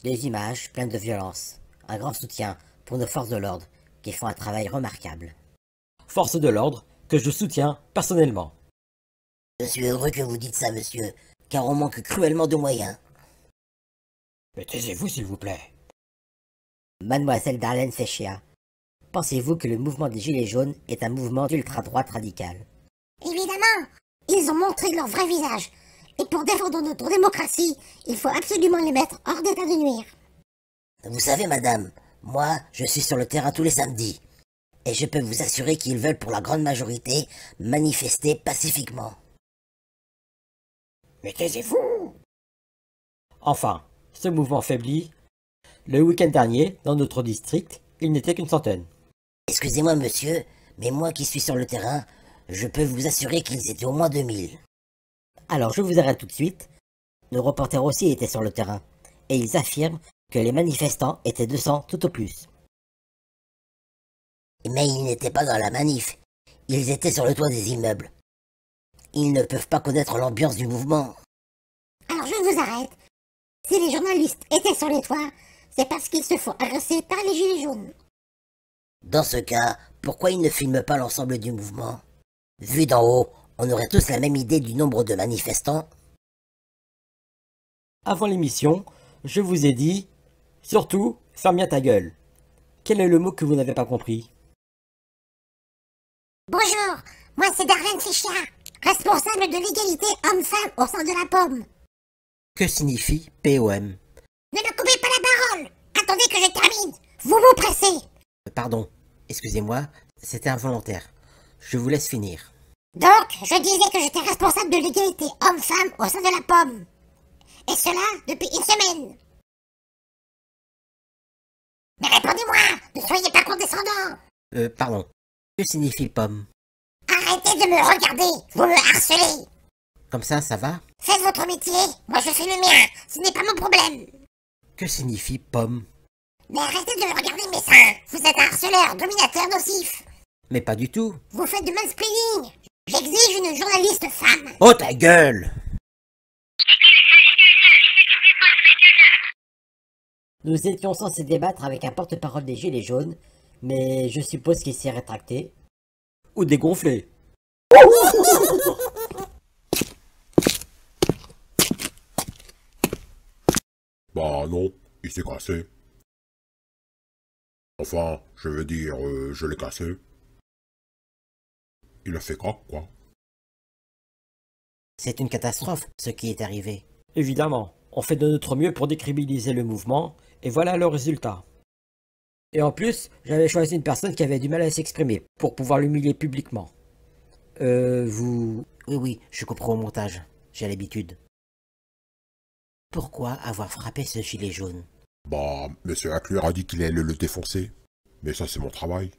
Des images pleines de violence. Un grand soutien pour nos forces de l'ordre qui font un travail remarquable. Force de l'ordre que je soutiens personnellement. Je suis heureux que vous dites ça, monsieur, car on manque cruellement de moyens. Mais taisez-vous s'il vous plaît. Mademoiselle Darlene Fechéa, pensez-vous que le mouvement des Gilets jaunes est un mouvement d'ultra-droite radicale? Évidemment, ils ont montré leur vrai visage. Et pour défendre notre démocratie, il faut absolument les mettre hors d'état de nuire. Vous savez, madame, moi, je suis sur le terrain tous les samedis. Et je peux vous assurer qu'ils veulent, pour la grande majorité, manifester pacifiquement. Mais taisez-vous. Enfin, ce mouvement faiblit. Le week-end dernier, dans notre district, il n'était qu'une centaine. Excusez-moi, monsieur, mais moi qui suis sur le terrain, je peux vous assurer qu'ils étaient au moins 2000. Alors je vous arrête tout de suite. Nos reporters aussi étaient sur le terrain, et ils affirment que les manifestants étaient 200 tout au plus. Mais ils n'étaient pas dans la manif. Ils étaient sur le toit des immeubles. Ils ne peuvent pas connaître l'ambiance du mouvement. Alors je vous arrête. Si les journalistes étaient sur les toits, c'est parce qu'ils se font agresser par les gilets jaunes. Dans ce cas, pourquoi ils ne filment pas l'ensemble du mouvement? Vu d'en haut, on aurait tous la même idée du nombre de manifestants. Avant l'émission, je vous ai dit, surtout, ferme bien ta gueule. Quel est le mot que vous n'avez pas compris? Bonjour, moi c'est Darlene Fechéa, responsable de l'égalité homme-femme au sein de la pomme. Que signifie POM? Ne me coupez pas la parole. Attendez que je termine. Vous vous pressez. Pardon, excusez-moi, c'était involontaire. Je vous laisse finir. Donc, je disais que j'étais responsable de l'égalité homme-femme au sein de la pomme. Et cela depuis une semaine. Mais répondez-moi, ne soyez pas condescendant. Pardon. Que signifie pomme? Arrêtez de me regarder, vous me harcelez. Comme ça va? Faites votre métier, moi je fais le mien, ce n'est pas mon problème. Que signifie pomme? Mais arrêtez de me regarder mes seins, vous êtes un harceleur, dominateur, nocif. Mais pas du tout. Vous faites du mansplaining. J'exige une journaliste femme. Oh ta gueule! Nous étions censés débattre avec un porte-parole des Gilets jaunes, mais je suppose qu'il s'est rétracté. Ou dégonflé. Bah non, il s'est cassé. Enfin, je veux dire, je l'ai cassé. Il a fait croc, quoi. C'est une catastrophe, ce qui est arrivé. Évidemment, on fait de notre mieux pour décribiliser le mouvement, et voilà le résultat. Et en plus, j'avais choisi une personne qui avait du mal à s'exprimer, pour pouvoir l'humilier publiquement. Vous... Oui, je comprends au montage. J'ai l'habitude. Pourquoi avoir frappé ce gilet jaune? Bah, monsieur Hackler a dit qu'il allait le défoncer. Mais ça, c'est mon travail.